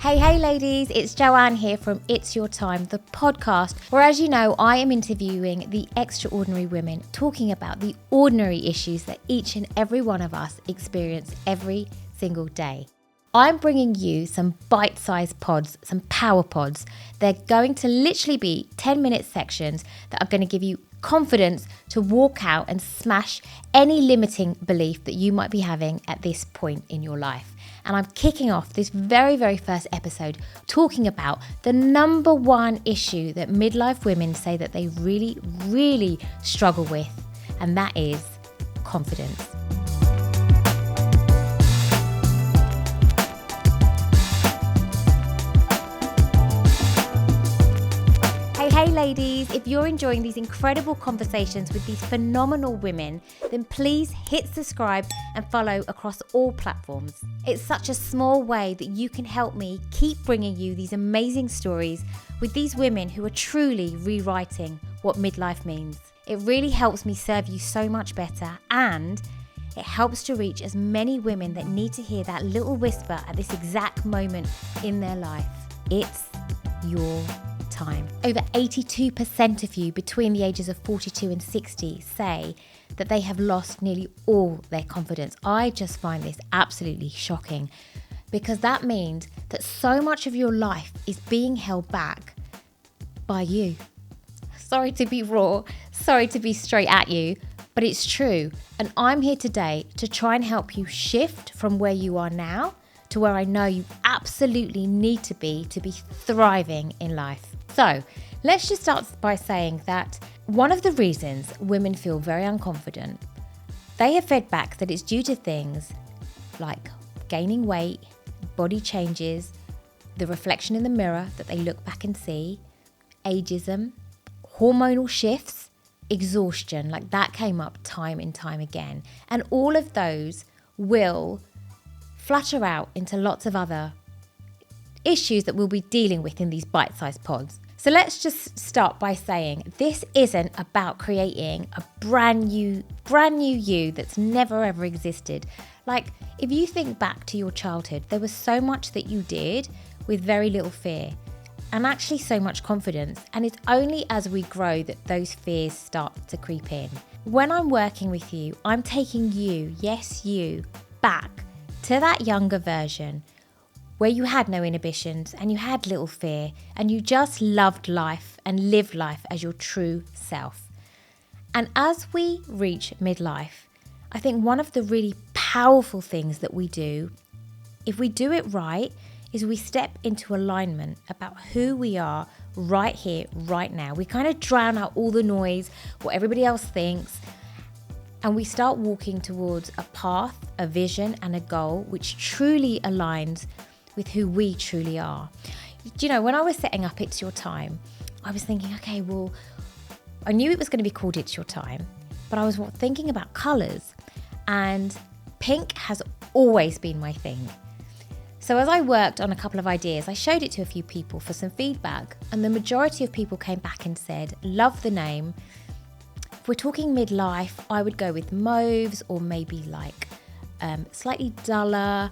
Hey ladies, it's Joanne here from It's Your Time, the podcast, where, as you know, I am interviewing the extraordinary women talking about the ordinary issues that each and every one of us experience every single day. I'm bringing you some bite-sized pods, some power pods. They're going to literally be 10-minute sections that are going to give you confidence to walk out and smash any limiting belief that you might be having at this point in your life. And I'm kicking off this very first episode talking about the number one issue that midlife women say that they really struggle with, and that is confidence. Hey ladies, if you're enjoying these incredible conversations with these phenomenal women, then please hit subscribe and follow across all platforms. It's such a small way that you can help me keep bringing you these amazing stories with these women who are truly rewriting what midlife means. It really helps me serve you so much better, and it helps to reach as many women that need to hear that little whisper at this exact moment in their life. It's your time. Over 82% of you between the ages of 42 and 60 say that they have lost nearly all their confidence. I just find this absolutely shocking, because that means that so much of your life is being held back by you. Sorry to be raw, sorry to be straight at you, but it's true. And I'm here today to try and help you shift from where you are now to where I know you absolutely need to be thriving in life. So let's just start by saying that one of the reasons women feel very unconfident, they have fed back that it's due to things like gaining weight, body changes, the reflection in the mirror that they look back and see, ageism, hormonal shifts, exhaustion, like that came up time and time again. And all of those will flutter out into lots of other issues that we'll be dealing with in these bite-sized pods. So let's just start by saying this isn't about creating a brand new you that's never ever existed. Like, if you think back to your childhood, there was so much that you did with very little fear and actually so much confidence. And it's only as we grow that those fears start to creep in. When I'm working with you, I'm taking you, yes, you, back to that younger version where you had no inhibitions and you had little fear and you just loved life and lived life as your true self. And as we reach midlife, I think one of the really powerful things that we do, if we do it right, is we step into alignment about who we are right here, right now. We kind of drown out all the noise, what everybody else thinks, and we start walking towards a path, a vision, and a goal which truly aligns with who we truly are. Do you know, when I was setting up It's Your Time, I was thinking, okay, well, I knew it was going to be called It's Your Time, but I was thinking about colours, and pink has always been my thing. So as I worked on a couple of ideas, I showed it to a few people for some feedback, and the majority of people came back and said, love the name. If we're talking midlife, I would go with mauves or maybe like slightly duller,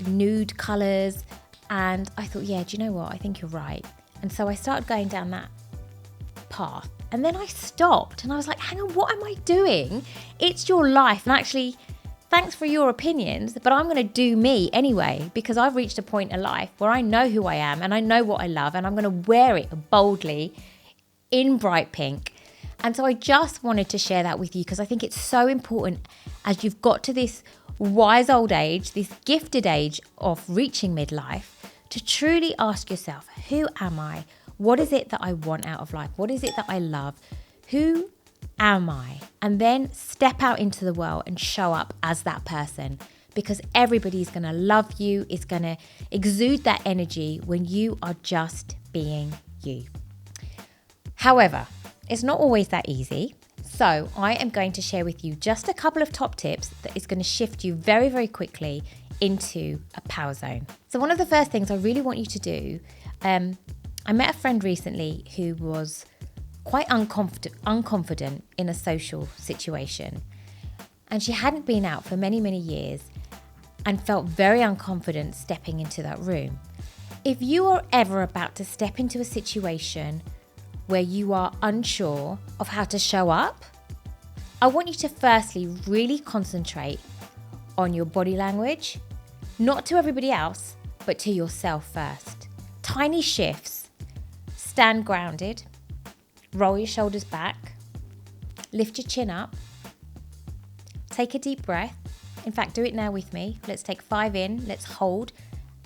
nude colours. And I thought, yeah, do you know what? I think you're right. And so I started going down that path. And then I stopped and I was like, hang on, what am I doing? It's your life. And actually, thanks for your opinions, but I'm going to do me anyway, because I've reached a point in life where I know who I am and I know what I love, and I'm going to wear it boldly in bright pink. And so I just wanted to share that with you, because I think it's so important as you've got to this wise old age, this gifted age of reaching midlife, to truly ask yourself, who am I? What is it that I want out of life? What is it that I love? Who am I? And then step out into the world and show up as that person, because everybody's going to love you, is going to exude that energy when you are just being you. However, it's not always that easy. So I am going to share with you just a couple of top tips that is going to shift you very quickly into a power zone. So one of the first things I really want you to do, I met a friend recently who was quite unconfident in a social situation. And she hadn't been out for many years and felt very unconfident stepping into that room. If you are ever about to step into a situation where you are unsure of how to show up, I want you to firstly really concentrate on your body language, not to everybody else, but to yourself first. Tiny shifts. Stand grounded, roll your shoulders back, lift your chin up, take a deep breath. In fact, do it now with me. Let's take 5 in, let's hold,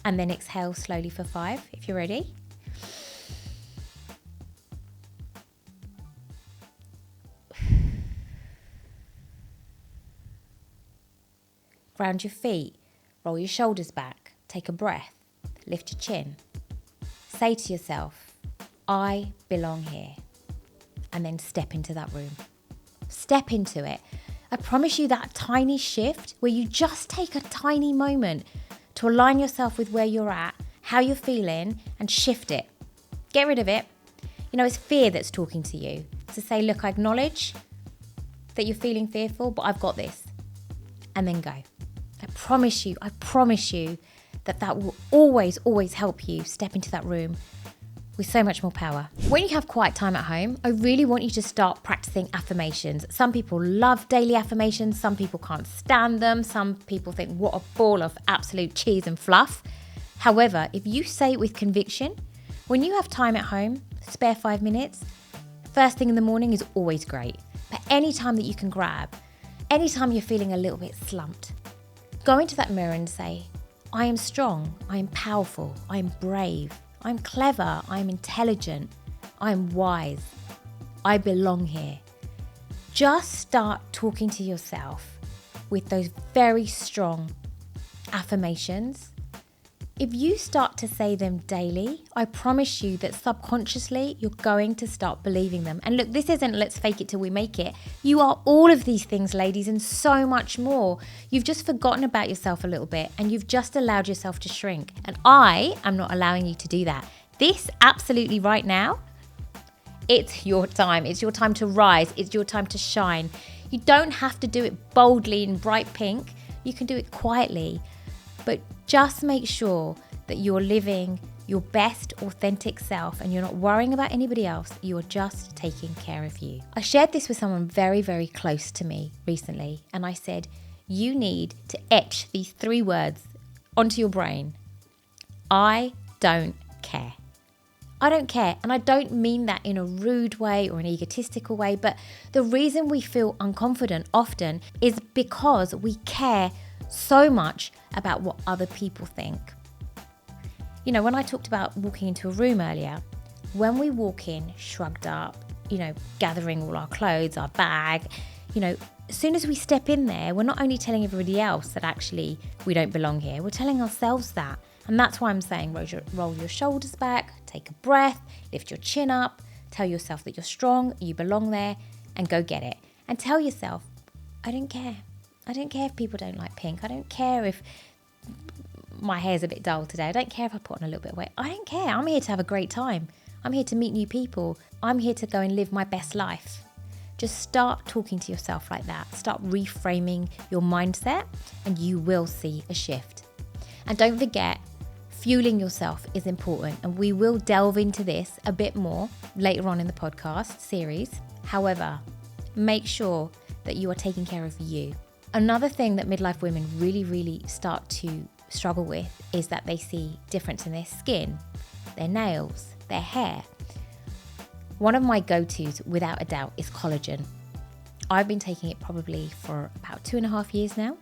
and then exhale slowly for 5, if you're ready. Ground your feet, roll your shoulders back, take a breath, lift your chin. Say to yourself, I belong here. And then step into that room. Step into it. I promise you that tiny shift where you just take a tiny moment to align yourself with where you're at, how you're feeling, and shift it. Get rid of it. You know, it's fear that's talking to you. To say, look, I acknowledge that you're feeling fearful, but I've got this. And then go. I promise you that will always, always help you step into that room with so much more power. When you have quiet time at home, I really want you to start practicing affirmations. Some people love daily affirmations. Some people can't stand them. Some people think, what a ball of absolute cheese and fluff. However, if you say it with conviction, when you have time at home, spare 5 minutes, first thing in the morning is always great. But any time that you can grab, anytime you're feeling a little bit slumped, go into that mirror and say, I am strong, I am powerful, I am brave, I'm clever, I'm intelligent, I'm wise, I belong here. Just start talking to yourself with those very strong affirmations. If you start to say them daily, I promise you that subconsciously you're going to start believing them. And look, this isn't let's fake it till we make it. You are all of these things, ladies, and so much more. You've just forgotten about yourself a little bit and you've just allowed yourself to shrink. And I am not allowing you to do that. This absolutely right now, it's your time. It's your time to rise. It's your time to shine. You don't have to do it boldly in bright pink. You can do it quietly. But just make sure that you're living your best authentic self and you're not worrying about anybody else. You're just taking care of you. I shared this with someone very, very close to me recently. And I said, you need to etch these 3 words onto your brain. I don't care. I don't care. And I don't mean that in a rude way or an egotistical way. But the reason we feel unconfident often is because we care so much about what other people think. You know, when I talked about walking into a room earlier, when we walk in shrugged up, you know, gathering all our clothes, our bag, you know, as soon as we step in there, we're not only telling everybody else that actually we don't belong here, we're telling ourselves that. And that's why I'm saying roll your shoulders back, take a breath, lift your chin up, tell yourself that you're strong, you belong there, and go get it. And tell yourself, I don't care. I don't care if people don't like pink. I don't care if my hair's a bit dull today. I don't care if I put on a little bit of weight. I don't care. I'm here to have a great time. I'm here to meet new people. I'm here to go and live my best life. Just start talking to yourself like that. Start reframing your mindset and you will see a shift. And don't forget, fueling yourself is important. And we will delve into this a bit more later on in the podcast series. However, make sure that you are taking care of you. Another thing that midlife women really, really start to struggle with is that they see difference in their skin, their nails, their hair. One of my go-tos, without a doubt, is collagen. I've been taking it probably for about 2.5 years now.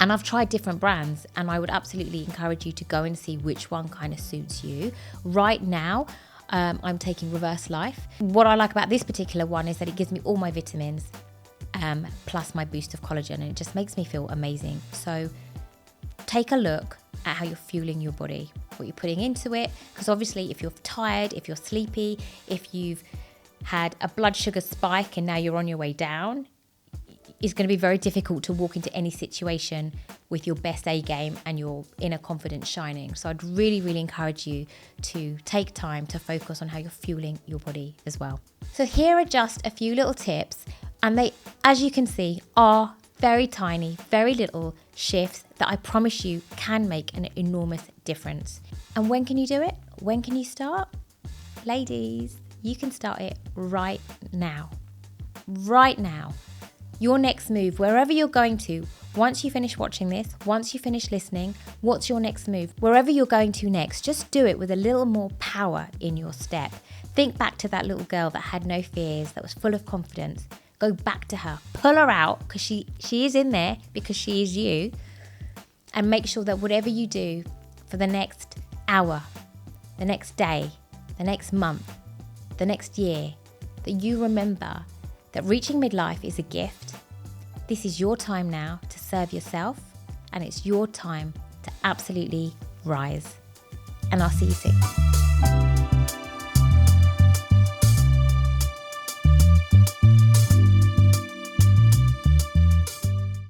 And I've tried different brands and I would absolutely encourage you to go and see which one kind of suits you. Right now, I'm taking Reverse Life. What I like about this particular one is that it gives me all my vitamins, plus my boost of collagen, and it just makes me feel amazing. So take a look at how you're fueling your body, what you're putting into it, because obviously if you're tired, if you're sleepy, if you've had a blood sugar spike and now you're on your way down, it's going to be very difficult to walk into any situation with your best A game and your inner confidence shining. So I'd really, really encourage you to take time to focus on how you're fueling your body as well. So here are just a few little tips, and they, as you can see, are very tiny, very little shifts that I promise you can make an enormous difference. And when can you do it? When can you start? Ladies, you can start it right now. Right now. Your next move, wherever you're going to, once you finish watching this, once you finish listening, what's your next move? Wherever you're going to next, just do it with a little more power in your step. Think back to that little girl that had no fears, that was full of confidence. Go back to her, pull her out, because she is in there, because she is you. And make sure that whatever you do for the next hour, the next day, the next month, the next year, that you remember that reaching midlife is a gift. This is your time now to serve yourself, and it's your time to absolutely rise. And I'll see you soon.